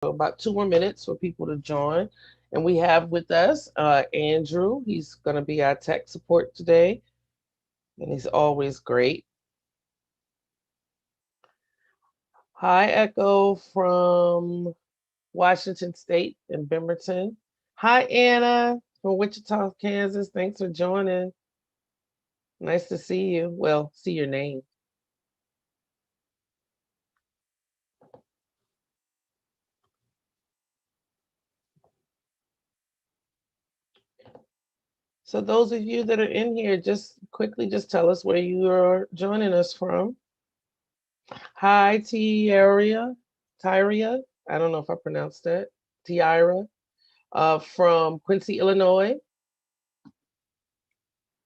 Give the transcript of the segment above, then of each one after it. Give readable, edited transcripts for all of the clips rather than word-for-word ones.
about 2 more minutes for people to join. And we have with us Andrew. He's going to be our tech support today, and he's always great. Hi, Echo from Washington State in Bemerton. Hi, Anna from Wichita, Kansas. Thanks for joining. Nice to see you. Well, see your name. So those of you that are in here, just quickly just tell us where you are joining us from. Hi, Tyria. I don't know if I pronounced that. Tiara, from Quincy, Illinois.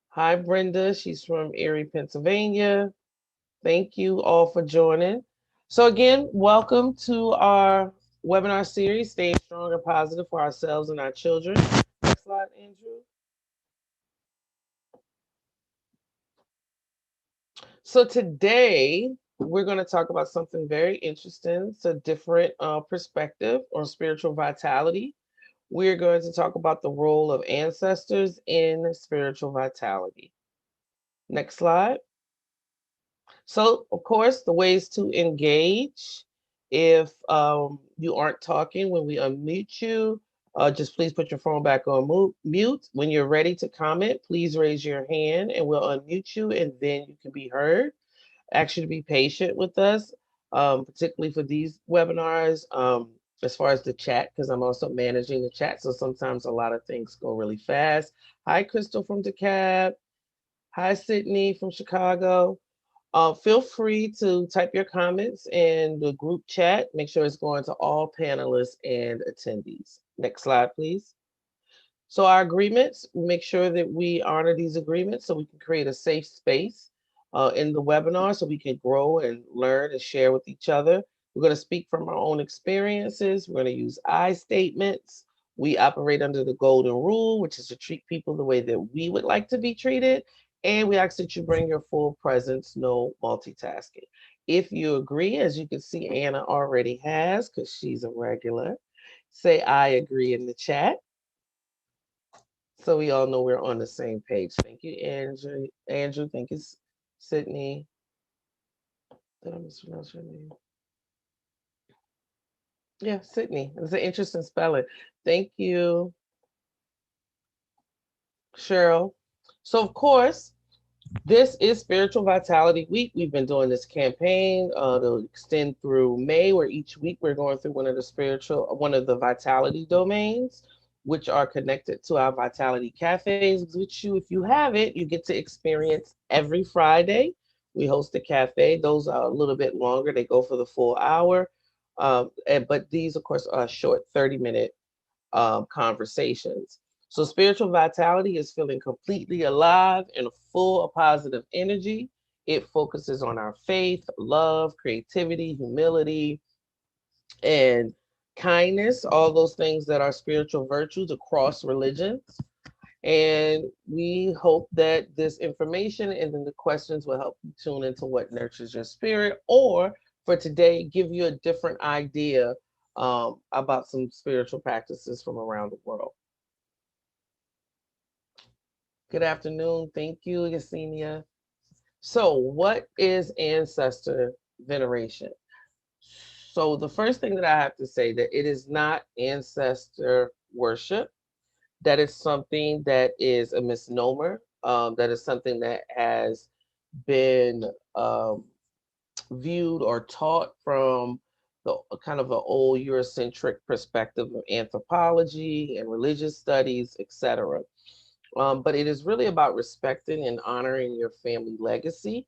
Hi, Brenda. She's from Erie, Pennsylvania. Thank you all for joining. So again, welcome to our webinar series, Staying Strong and Positive for Ourselves and Our Children. Next slide, Andrew. So today we're going to talk about something very interesting. It's a different perspective on spiritual vitality. We're going to talk about the role of ancestors in spiritual vitality. Next slide. So, of course, the ways to engage. If you aren't talking when we unmute you, just please put your phone back on mute. When you're ready to comment, please raise your hand and we'll unmute you and then you can be heard. Ask you to be patient with us, particularly for these webinars, as far as the chat, because I'm also managing the chat. So sometimes a lot of things go really fast. Hi, Crystal from DeKalb. Hi, Sydney from Chicago. Feel free to type your comments in the group chat. Make sure it's going to all panelists and attendees. Next slide, please. So our agreements, make sure that we honor these agreements so we can create a safe space in the webinar so we can grow and learn and share with each other. We're going to speak from our own experiences. We're going to use I statements. We operate under the golden rule, which is to treat people the way that we would like to be treated. And we ask that you bring your full presence, no multitasking. If you agree, as you can see, Anna already has, because she's a regular, say I agree in the chat. So we all know we're on the same page. Thank you, Andrew. Andrew, thank you, Sydney. Did I mispronounce your name? Yeah, Sydney. It's an interesting spelling. Thank you, Cheryl. So, of course, this is Spiritual Vitality Week. We've been doing this campaign to extend through May, where each week we're going through one of the vitality domains, which are connected to our Vitality Cafes, which you, if you have it, you get to experience every Friday. We host a cafe. Those are a little bit longer. They go for the full hour. But these, of course, are short 30-minute conversations. So spiritual vitality is feeling completely alive and full of positive energy. It focuses on our faith, love, creativity, humility, and kindness, all those things that are spiritual virtues across religions. And we hope that this information and then the questions will help you tune into what nurtures your spirit, or for today, give you a different idea about some spiritual practices from around the world. Good afternoon. Thank you, Yesenia. So, what is ancestor veneration? So, the first thing that I have to say that it is not ancestor worship. That is something that is a misnomer. That is something that has been viewed or taught from the kind of an old Eurocentric perspective of anthropology and religious studies, etc. But it is really about respecting and honoring your family legacy.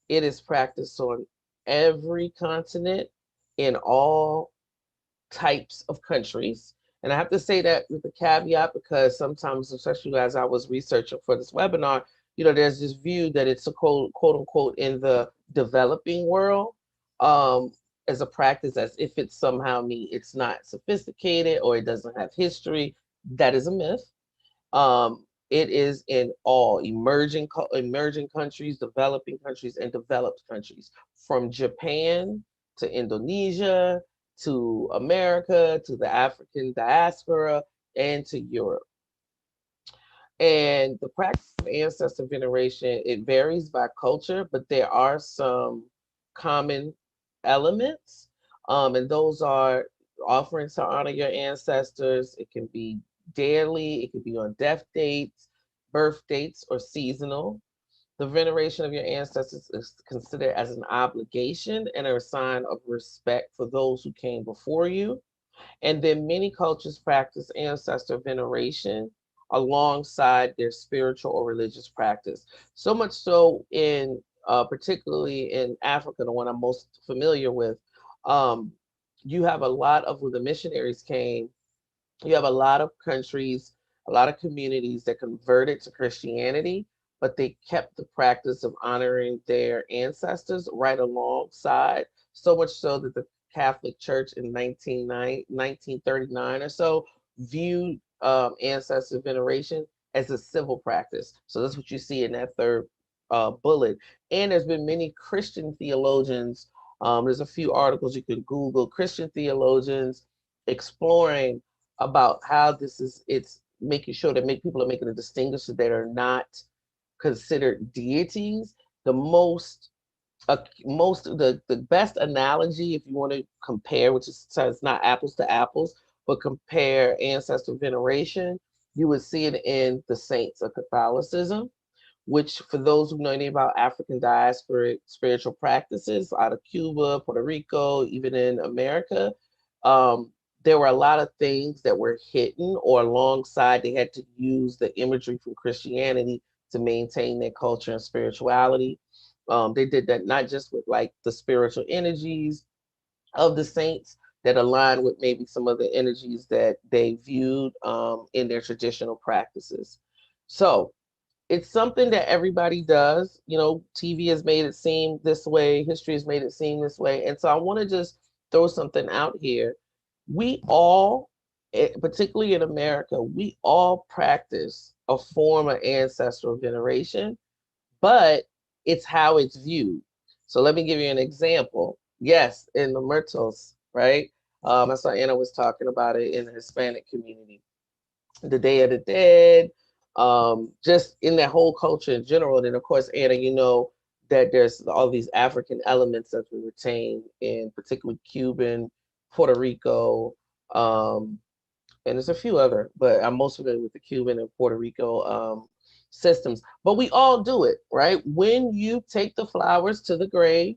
It is practiced on every continent in all types of countries. And I have to say that with a caveat because sometimes, especially as I was researching for this webinar, there's this view that it's a quote unquote in the developing world as a practice, as if it's somehow it's not sophisticated or it doesn't have history. That is a myth. It is in all emerging countries, developing countries, and developed countries, from Japan to Indonesia to America, to the African diaspora, and to Europe. And the practice of ancestor veneration, it varies by culture, but there are some common elements. And those are offerings to honor your ancestors. It can be daily, it can be on death dates, birth dates, or seasonal. The veneration of your ancestors is considered as an obligation and a sign of respect for those who came before you. And then many cultures practice ancestor veneration alongside their spiritual or religious practice. So much so in particularly in Africa, the one I'm most familiar with, um, you have a lot of when the missionaries came, you have a lot of countries, a lot of communities that converted to Christianity, but they kept the practice of honoring their ancestors right alongside, so much so that the Catholic Church in 1939 or so viewed ancestor veneration as a civil practice. So that's what you see in that third bullet. And there's been many Christian theologians. There's a few articles you can Google, Christian theologians exploring about how this is, it's making sure that people are making a distinction that are not considered deities. The the best analogy, if you want to compare, which is, so it's not apples to apples, but compare ancestor veneration, you would see it in the saints of Catholicism, which for those who know anything about African diasporic spiritual practices out of Cuba, Puerto Rico, even in America, um, there were a lot of things that were hidden or alongside. They had to use the imagery from Christianity to maintain their culture and spirituality. They did that not just with like the spiritual energies of the saints that align with maybe some of the energies that they viewed in their traditional practices. So it's something that everybody does. You know, TV has made it seem this way, history has made it seem this way. And so I want to just throw something out here. We all, particularly in America, we all practice a form of ancestral veneration, but it's how it's viewed. So let me give you an example. Yes, in the Muertos, right? I saw Anna was talking about it in the Hispanic community, the Day of the Dead, just in that whole culture in general. And then, of course, Anna, you know that there's all these African elements that we retain in particularly Cuban, Puerto Rico, and there's a few other, but I'm most familiar with the Cuban and Puerto Rico systems. But we all do it, right? When you take the flowers to the grave,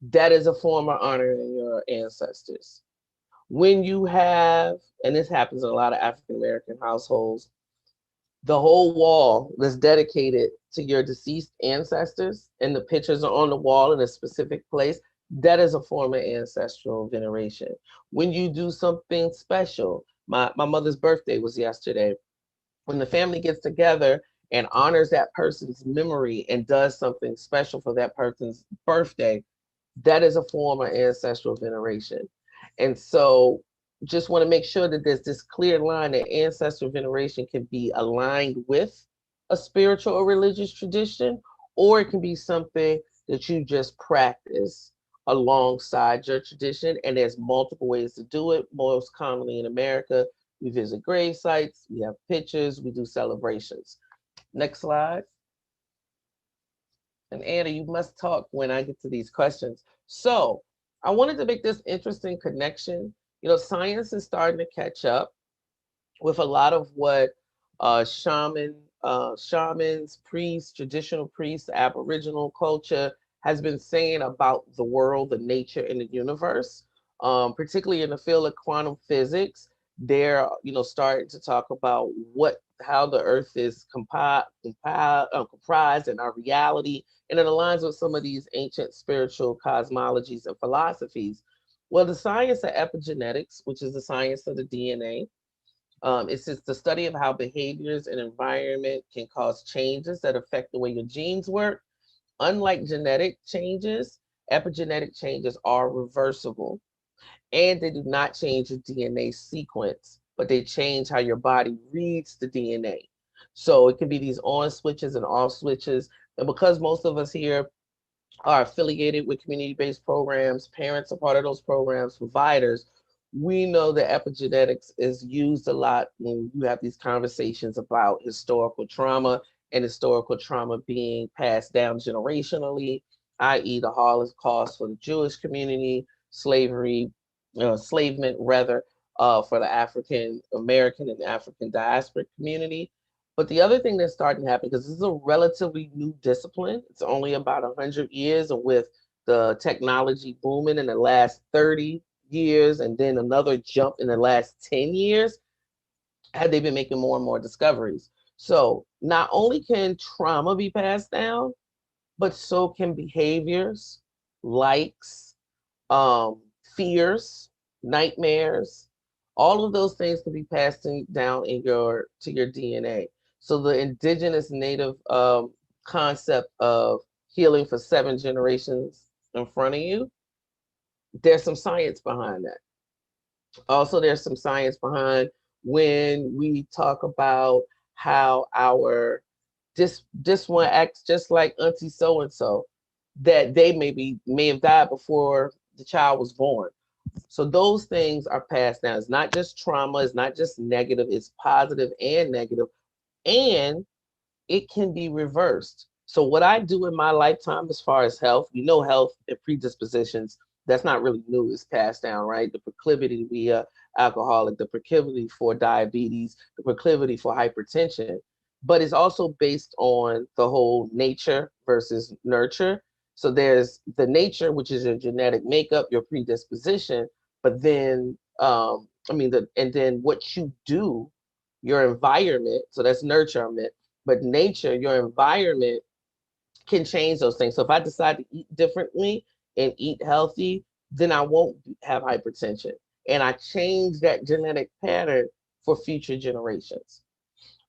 that is a form of honoring your ancestors. When you have, and this happens in a lot of African American households, the whole wall that's dedicated to your deceased ancestors and the pictures are on the wall in a specific place, that is a form of ancestral veneration. When you do something special, my mother's birthday was yesterday. When the family gets together and honors that person's memory and does something special for that person's birthday, that is a form of ancestral veneration. And so just want to make sure that there's this clear line that ancestral veneration can be aligned with a spiritual or religious tradition, or it can be something that you just practice alongside your tradition. And there's multiple ways to do it. Most commonly in America, we visit grave sites, we have pictures, we do celebrations. Next slide. And Anna, you must talk when I get to these questions. So I wanted to make this interesting connection. You know, science is starting to catch up with a lot of what shamans, priests, traditional priests, Aboriginal culture has been saying about the world, the nature, and the universe. Particularly in the field of quantum physics, they're starting to talk about how the Earth is comprised and our reality, and it aligns with some of these ancient spiritual cosmologies and philosophies. Well, the science of epigenetics, which is the science of the DNA, it's just the study of how behaviors and environment can cause changes that affect the way your genes work. Unlike genetic changes, epigenetic changes are reversible, and they do not change your DNA sequence, but they change how your body reads the DNA. So it can be these on switches and off switches. And because most of us here are affiliated with community-based programs, parents are part of those programs, providers, we know that epigenetics is used a lot when you have these conversations about historical trauma and historical trauma being passed down generationally, i.e. the Holocaust for the Jewish community, slavery, enslavement rather, for the African American and African diasporic community. But the other thing that's starting to happen, because this is a relatively new discipline, it's only about 100 years, and with the technology booming in the last 30 years and then another jump in the last 10 years, had they been making more and more discoveries. So not only can trauma be passed down, but so can behaviors, likes, um, fears, nightmares. All of those things can be passed down in your to your DNA. So the indigenous native concept of healing for 7 generations in front of you, there's some science behind that. Also, there's some science behind when we talk about how our this one acts just like auntie so and so, that they may have died before the child was born. So those things are passed down. It's not just trauma, it's not just negative, it's positive and negative. And it can be reversed. So what I do in my lifetime as far as health, health and predispositions, that's not really new, it's passed down, right? The proclivity to be a alcoholic, the proclivity for diabetes, the proclivity for hypertension, but it's also based on the whole nature versus nurture. So there's the nature, which is your genetic makeup, your predisposition, but then and then what you do, your environment, so that's nurturement, but nature, your environment can change those things. So if I decide to eat differently and eat healthy, then I won't have hypertension. And I change that genetic pattern for future generations.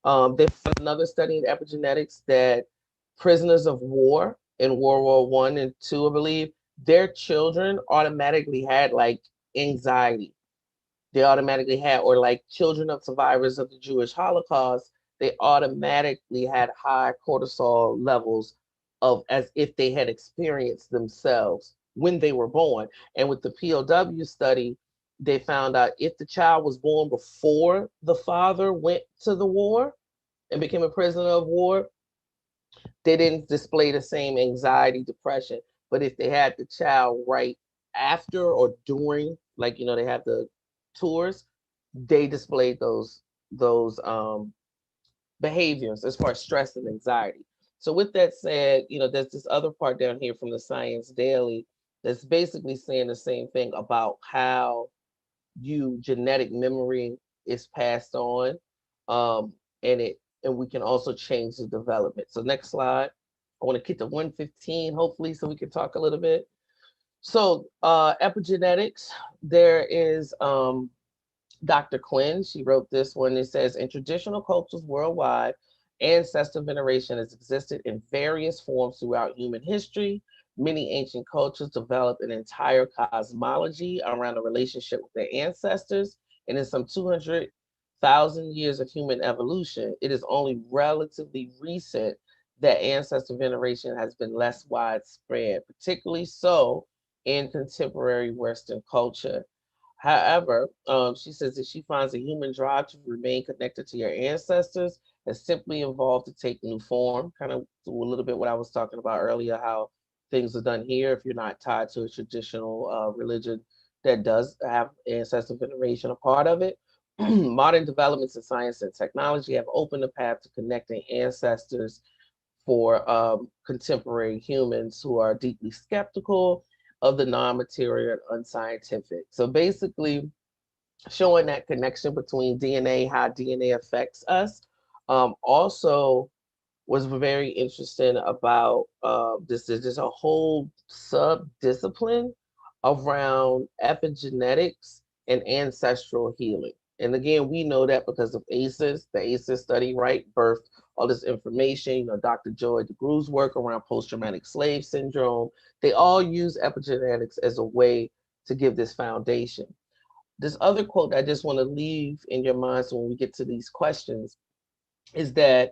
They found another study in epigenetics that prisoners of war in World War I and II, I believe, their children automatically had like anxiety, they automatically had, or like children of survivors of the Jewish Holocaust, they automatically had high cortisol levels of as if they had experienced themselves when they were born. And with the POW study, they found out if the child was born before the father went to the war and became a prisoner of war, they didn't display the same anxiety, depression. But if they had the child right after or during, like they have the tours, they displayed those behaviors as far as stress and anxiety. So with that said, there's this other part down here from the Science Daily that's basically saying the same thing about how you genetic memory is passed on, um, and we can also change the development. So next slide. I want to get to 115, hopefully, so we can talk a little bit. So epigenetics, there is Dr. Quinn, she wrote this one. It says, in traditional cultures worldwide, ancestor veneration has existed in various forms throughout human history. Many ancient cultures developed an entire cosmology around a relationship with their ancestors. And in some 200,000 years of human evolution, it is only relatively recent that ancestor veneration has been less widespread, particularly so in contemporary Western culture. However, she says that she finds a human drive to remain connected to your ancestors has simply evolved to take new form. Kind of a little bit what I was talking about earlier, how things are done here if you're not tied to a traditional religion that does have ancestor veneration a part of it. Modern developments in science and technology have opened the path to connecting ancestors for contemporary humans who are deeply skeptical of the non-material and unscientific. So basically, showing that connection between DNA, how DNA affects us. Also, was very interesting about this is just a whole sub discipline around epigenetics and ancestral healing. And again, we know that because of ACEs, the ACEs study, right, birthed all this information. Dr. Joy DeGroo's work around post-traumatic slave syndrome. They all use epigenetics as a way to give this foundation. This other quote I just want to leave in your minds when we get to these questions is that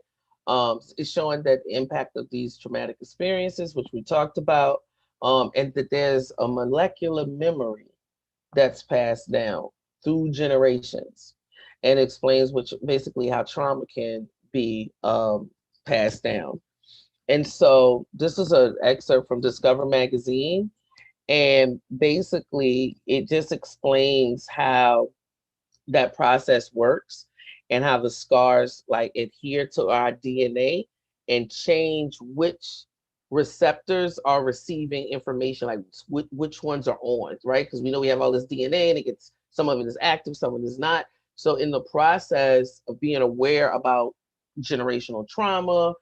it's showing that the impact of these traumatic experiences, which we talked about, and that there's a molecular memory that's passed down through generations, and explains which basically how trauma can be passed down. And so this is an excerpt from Discover magazine, and basically it just explains how that process works and how the scars like adhere to our DNA and change which receptors are receiving information, like which ones are on, right? Because we know we have all this DNA and it gets, some of it is active, some of it is not. So in the process of being aware about generational trauma,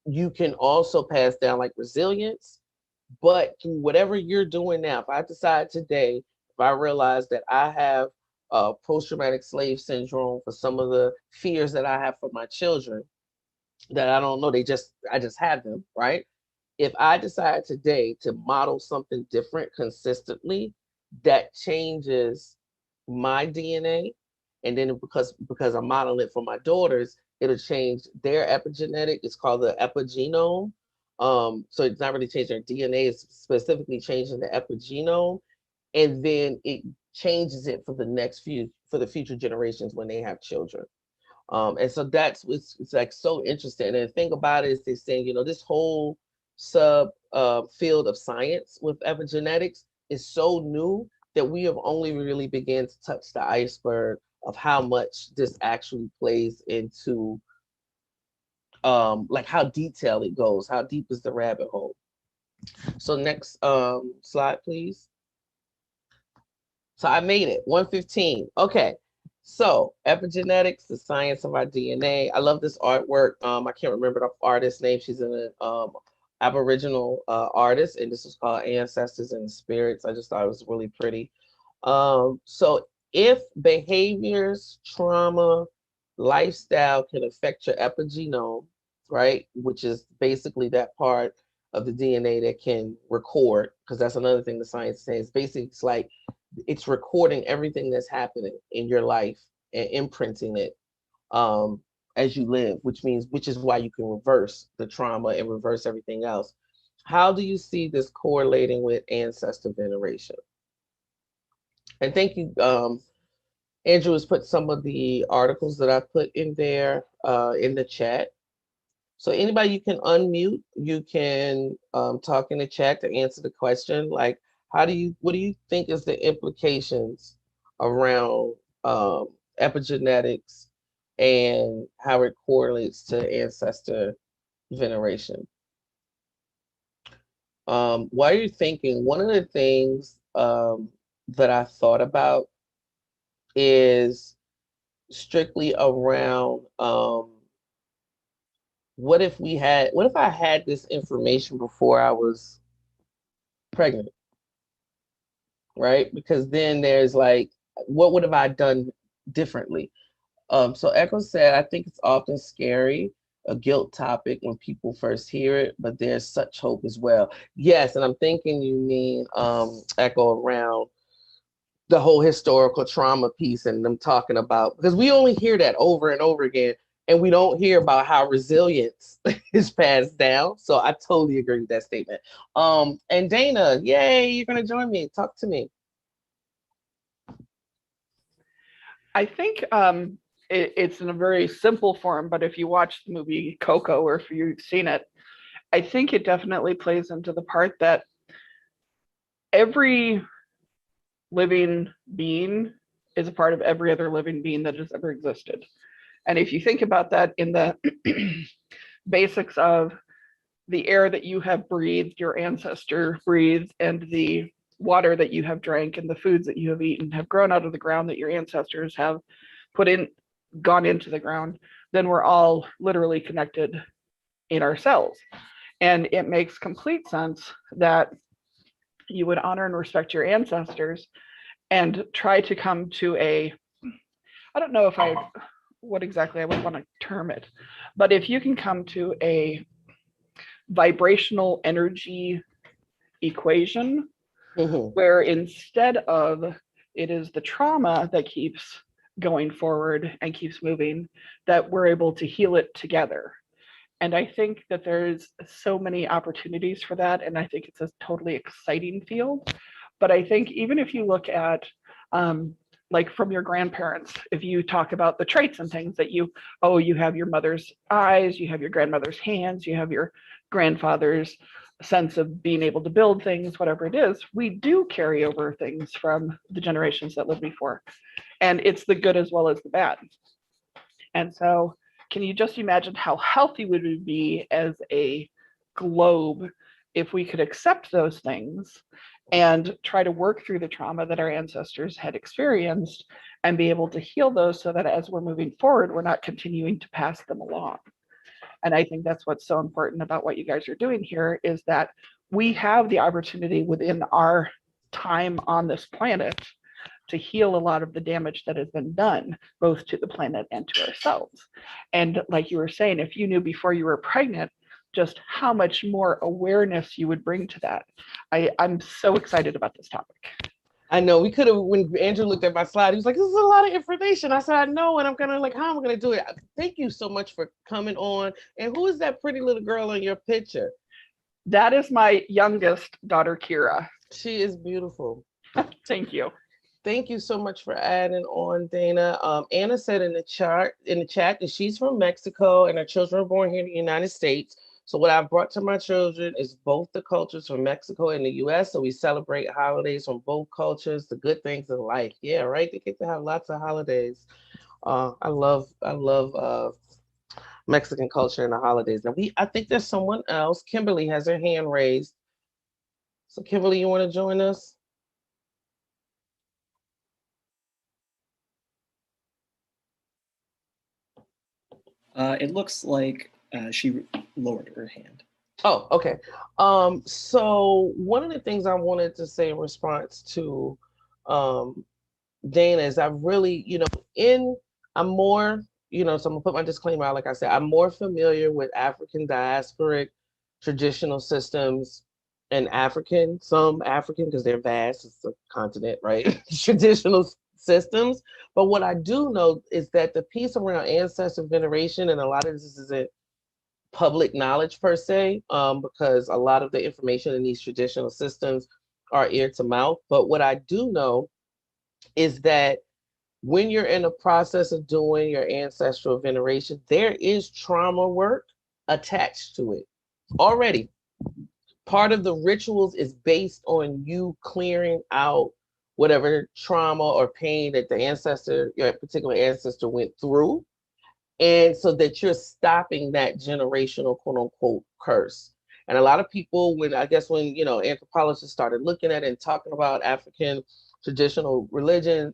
you can also pass down like resilience. But through whatever you're doing now, if I decide today, if I realize that I have post-traumatic slave syndrome for some of the fears that I have for my children, that I don't know, I just have them, right? If I decide today to model something different consistently, that changes my DNA, and then because I'm modeling it for my daughters, it'll change their epigenetic. It's called the epigenome. So it's not really changing their DNA; it's specifically changing the epigenome, and then it changes it for the future generations when they have children. And so that's it's like so interesting. And the thing about it is they're saying, this whole sub field of science with epigenetics is so new that we have only really began to touch the iceberg of how much this actually plays into like how detailed it goes, how deep is the rabbit hole. So next slide, please. So I made it, 115. Okay. So epigenetics, the science of our DNA. I love this artwork. I can't remember the artist's name. She's an Aboriginal artist, and this is called Ancestors and Spirits. I just thought it was really pretty. So if behaviors, trauma, lifestyle can affect your epigenome, right, which is basically that part of the DNA that can record, because that's another thing the science says. Basically, it's like it's recording everything that's happening in your life and imprinting it as you live, which is why you can reverse the trauma and reverse everything else. How do you see this correlating with ancestor veneration? And thank you, Andrew has put some of the articles that I put in there in the chat. So anybody, you can unmute, you can talk in the chat to answer the question. Like, what do you think is the implications around epigenetics and how it correlates to ancestor veneration? While you're thinking, one of the things that I thought about is strictly around what if I had this information before I was pregnant, right? Because then there's like, what would have I done differently? So Echo said, I think it's often scary, a guilt topic when people first hear it, but there's such hope as well. Yes, and I'm thinking you mean Echo around the whole historical trauma piece and them talking about, because we only hear that over and over again, and we don't hear about how resilience is passed down. So I totally agree with that statement. And Dana, yay, you're gonna join me. Talk to me. I think it's in a very simple form, but if you watch the movie Coco, or if you've seen it, I think it definitely plays into the part that every living being is a part of every other living being that has ever existed. And if you think about that in the basics of the air that you have breathed, your ancestor breathed, and the water that you have drank and the foods that you have eaten have grown out of the ground that your ancestors have put in, gone into the ground, then we're all literally connected in our cells. And it makes complete sense that you would honor and respect your ancestors and try to come to I don't know what exactly I would want to term it, but if you can come to a vibrational energy equation where instead of it is the trauma that keeps going forward and keeps moving, that we're able to heal it together. And I think that there's so many opportunities for that. And I think it's a totally exciting field. But I think even if you look at, like from your grandparents, if you talk about the traits and things that you have your mother's eyes, you have your grandmother's hands, you have your grandfather's sense of being able to build things, whatever it is, we do carry over things from the generations that lived before. And it's the good as well as the bad. And so, can you just imagine how healthy would we be as a globe if we could accept those things and try to work through the trauma that our ancestors had experienced and be able to heal those so that as we're moving forward, we're not continuing to pass them along? And I think that's what's so important about what you guys are doing here is that we have the opportunity within our time on this planet to heal a lot of the damage that has been done, both to the planet and to ourselves. And like you were saying, if you knew before you were pregnant, just how much more awareness you would bring to that. I'm so excited about this topic. I know we could have, when Andrew looked at my slide, he was like, this is a lot of information. I said, I know, and I'm gonna like, how am I gonna do it? Thank you so much for coming on. And who is that pretty little girl in your picture? That is my youngest daughter, Kira. She is beautiful. Thank you. Thank you so much for adding on, Dana. Anna said in the chat that she's from Mexico and her children were born here in the United States. So what I've brought to my children is both the cultures from Mexico and the US. So we celebrate holidays from both cultures, the good things in life. Yeah, right. They get to have lots of holidays. I love Mexican culture and the holidays. Now I think there's someone else. Kimberly has her hand raised. So Kimberly, you want to join us? It looks like she lowered her hand. Oh, okay. So one of the things I wanted to say in response to Dana is I really, I'm more, so I'm gonna put my disclaimer out, like I said, I'm more familiar with African diasporic traditional systems and some African, because they're vast, it's a continent, right? Traditional systems. But what I do know is that the piece around ancestor veneration, and a lot of this isn't public knowledge per se, because a lot of the information in these traditional systems are ear to mouth. But what I do know is that when you're in the process of doing your ancestral veneration, there is trauma work attached to it already. Part of the rituals is based on you clearing out whatever trauma or pain that your particular ancestor went through. And so that you're stopping that generational quote unquote curse. And a lot of people, when anthropologists started looking at it and talking about African traditional religion,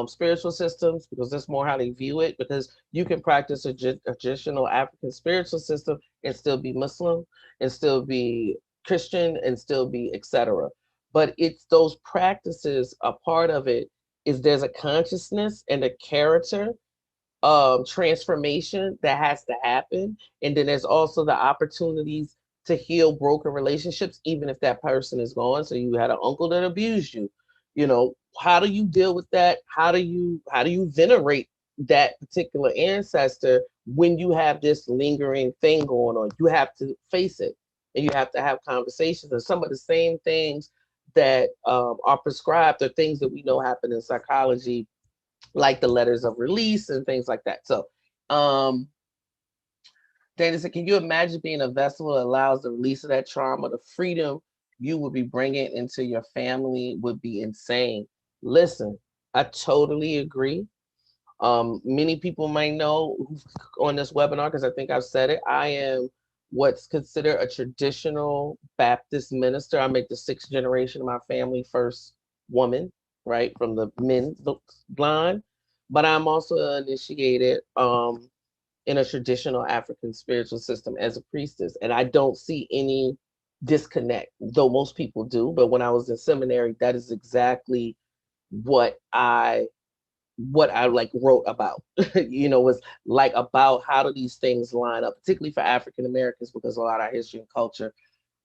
spiritual systems, because that's more how they view it, because you can practice a traditional African spiritual system and still be Muslim and still be Christian and still be etc. But it's those practices, a part of it is there's a consciousness and a character transformation that has to happen. And then there's also the opportunities to heal broken relationships, even if that person is gone. So you had an uncle that abused you. How do you deal with that? How do you venerate that particular ancestor when you have this lingering thing going on? You have to face it and you have to have conversations. And some of the same things that are prescribed are things that we know happen in psychology, like the letters of release and things like that. So Dana said, can you imagine being a vessel that allows the release of that trauma? The freedom you would be bringing into your family would be insane. Listen, I totally agree. Many people might know on this webinar, because I think I've said it, I am what's considered a traditional Baptist minister. I make the 6th generation of my family first woman, right, from the men's line. But I'm also initiated in a traditional African spiritual system as a priestess. And I don't see any disconnect, though most people do. But when I was in seminary, that is exactly what I like wrote about, was like about how do these things line up, particularly for African Americans, because a lot of our history and culture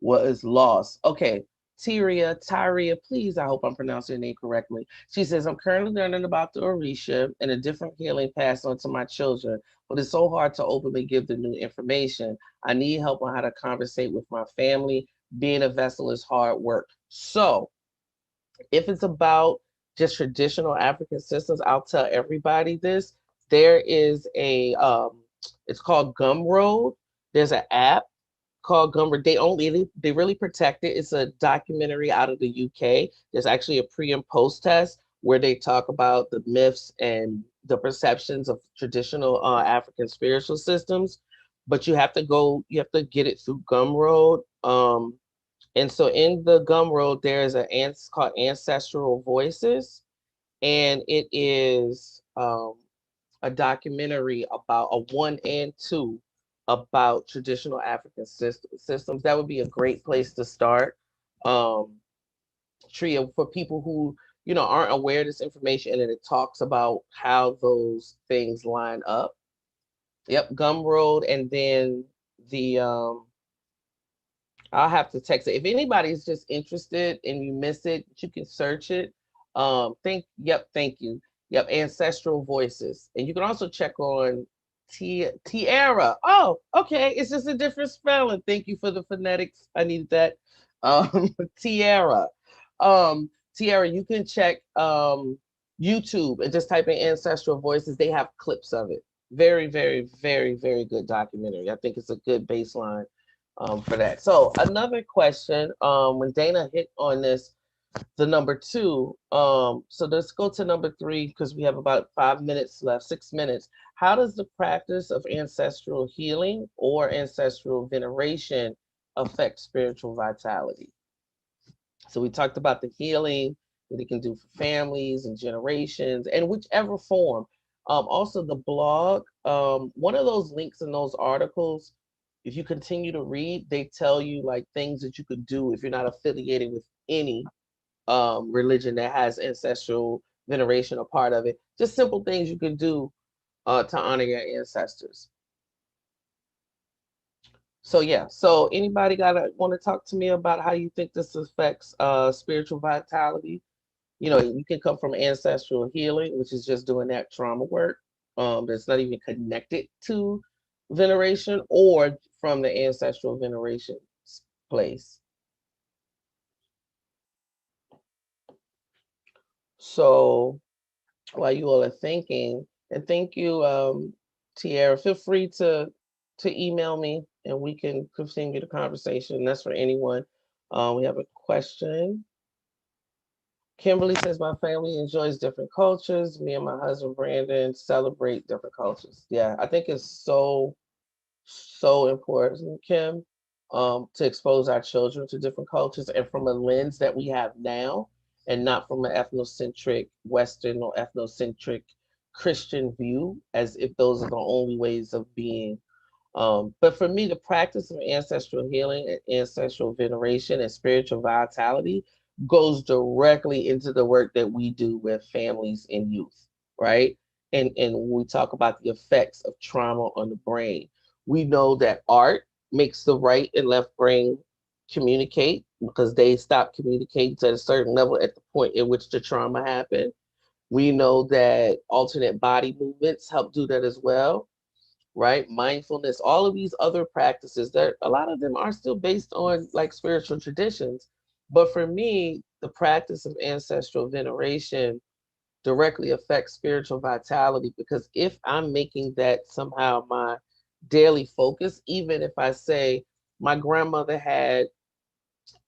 was lost. Okay, Tyria, please, I hope I'm pronouncing your name correctly. She says, I'm currently learning about the Orisha and a different healing passed on to my children, but it's so hard to openly give the new information. I need help on how to conversate with my family. Being a vessel is hard work. So if it's about just traditional African systems, I'll tell everybody this. There is it's called Gumroad. There's an app called Gumroad. They really protect it. It's a documentary out of the UK. There's actually a pre and post test where they talk about the myths and the perceptions of traditional African spiritual systems. But you have to get it through Gumroad. And so in the Gumroad, there's it's called Ancestral Voices, and it is a documentary about a 1 and 2 about traditional African systems. That would be a great place to start. Tria, for people who aren't aware of this information, and then it talks about how those things line up. Yep, Gumroad, and then the I'll have to text it. If anybody's just interested and you miss it, you can search it. Thank you. Yep, Ancestral Voices. And you can also check on Tiara. Oh, okay. It's just a different spelling. Thank you for the phonetics. I needed that. Tiara. Tiara, you can check YouTube and just type in Ancestral Voices. They have clips of it. Very, very, very, very good documentary. I think it's a good baseline for that. So another question, when Dana hit on this, the number 2, so let's go to number 3 because we have about 5 minutes left, 6 minutes. How does the practice of ancestral healing or ancestral veneration affect spiritual vitality? So we talked about the healing that it can do for families and generations and whichever form. Also the blog, one of those links in those articles, if you continue to read, they tell you like things that you could do if you're not affiliated with any religion that has ancestral veneration a part of it. Just simple things you can do to honor your ancestors. So yeah, so anybody want to talk to me about how you think this affects spiritual vitality? You can come from ancestral healing, which is just doing that trauma work that's not even connected to veneration, or from the ancestral veneration place. So while you all are thinking, and thank you, Tiara, feel free to email me and we can continue the conversation. That's for anyone. We have a question. Kimberly says, my family enjoys different cultures. Me and my husband, Brandon, celebrate different cultures. Yeah, I think it's so important, Kim, to expose our children to different cultures and from a lens that we have now, and not from an ethnocentric Western or ethnocentric Christian view, as if those are the only ways of being. But for me, the practice of ancestral healing and ancestral veneration and spiritual vitality goes directly into the work that we do with families and youth, right? And when we talk about the effects of trauma on the brain, we know that art makes the right and left brain communicate because they stop communicating to a certain level at the point in which the trauma happened. We know that alternate body movements help do that as well, right? Mindfulness, all of these other practices that a lot of them are still based on like spiritual traditions. But for me, the practice of ancestral veneration directly affects spiritual vitality, because if I'm making that somehow my daily focus, even if I say my grandmother had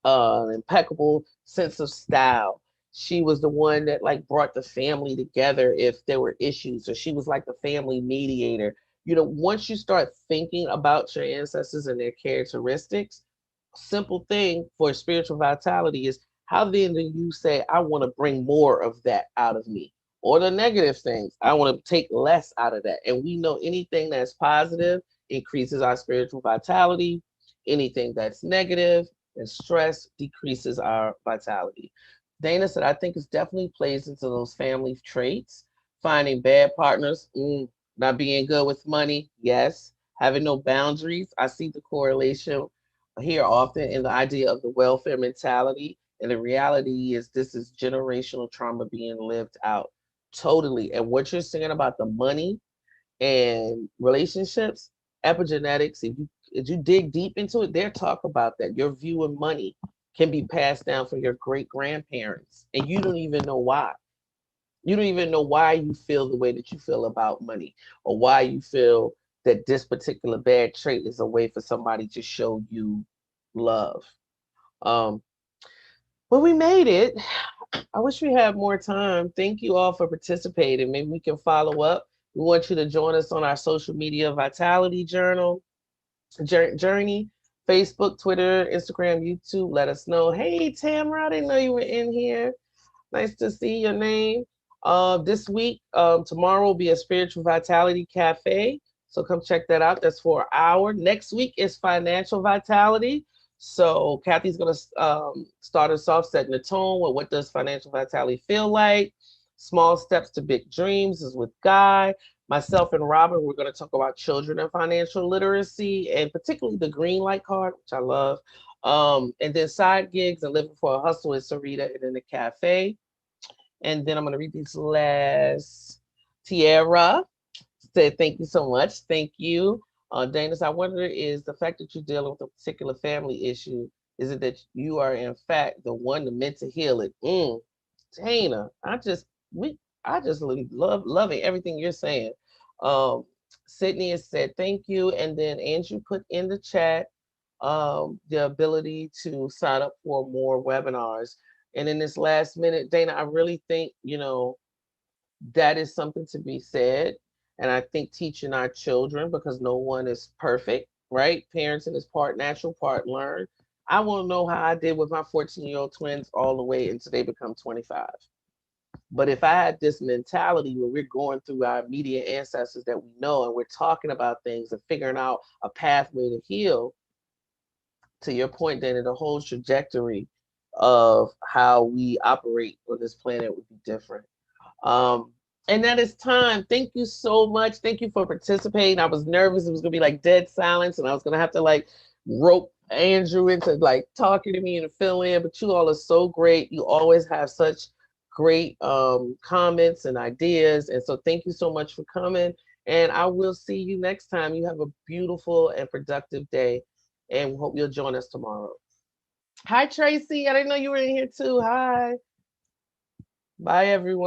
impeccable sense of style. She was the one that like brought the family together if there were issues, or she was like the family mediator. Once you start thinking about your ancestors and their characteristics, simple thing for spiritual vitality is how then do you say, I want to bring more of that out of me? Or the negative things, I want to take less out of that. And we know anything that's positive increases our spiritual vitality. Anything that's negative and stress decreases our vitality. Dana said, I think it definitely plays into those family traits. Finding bad partners, not being good with money, yes. Having no boundaries, I see the correlation here often in the idea of the welfare mentality And the reality is this is generational trauma being lived out totally. And what you're saying about the money and relationships, epigenetics, if you dig deep into it, they'll talk about that. Your view of money can be passed down from your great grandparents, and you don't even know why. You don't even know why you feel the way that you feel about money, or why you feel that this particular bad trait is a way for somebody to show you love. Um, but we made it. I wish we had more time. Thank you all for participating. Maybe we can follow up. We want you to join us on our social media Vitality Journey, Facebook, Twitter, Instagram, YouTube. Let us know. Hey, Tamara, I didn't know you were in here. Nice to see your name. This week, tomorrow will be a spiritual vitality cafe. So come check that out. That's for an hour. Next week is financial vitality. So Kathy's gonna start us off setting the tone with what does financial vitality feel like. Small steps to big dreams is with Guy. Myself and Robin, we're going to talk about children and financial literacy, and particularly the green light card, which I love. And then side gigs and living for a hustle is Sarita and in the cafe. And then I'm going to read these last. Tierra said, thank you so much. Thank you. Dana, I wonder, is the fact that you're dealing with a particular family issue, is it that you are in fact the one meant to heal it? Dana, I just really loving everything you're saying. Sydney has said thank you. And then Andrew put in the chat the ability to sign up for more webinars. And in this last minute, Dana, I really think, that is something to be said. And I think teaching our children, because no one is perfect, right? Parenting is part natural, part learned. I want to know how I did with my 14-year-old twins all the way until they become 25. But if I had this mentality where we're going through our immediate ancestors that we know and we're talking about things and figuring out a pathway to heal, to your point, Dana, the whole trajectory of how we operate on this planet would be different. And that is time. Thank you so much. Thank you for participating. I was nervous. It was gonna be like dead silence, and I was gonna have to like rope Andrew into like talking to me and fill in. But you all are so great. You always have such great comments and ideas. And so thank you so much for coming. And I will see you next time. You have a beautiful and productive day. And hope you'll join us tomorrow. Hi, Tracy. I didn't know you were in here too. Hi. Bye, everyone.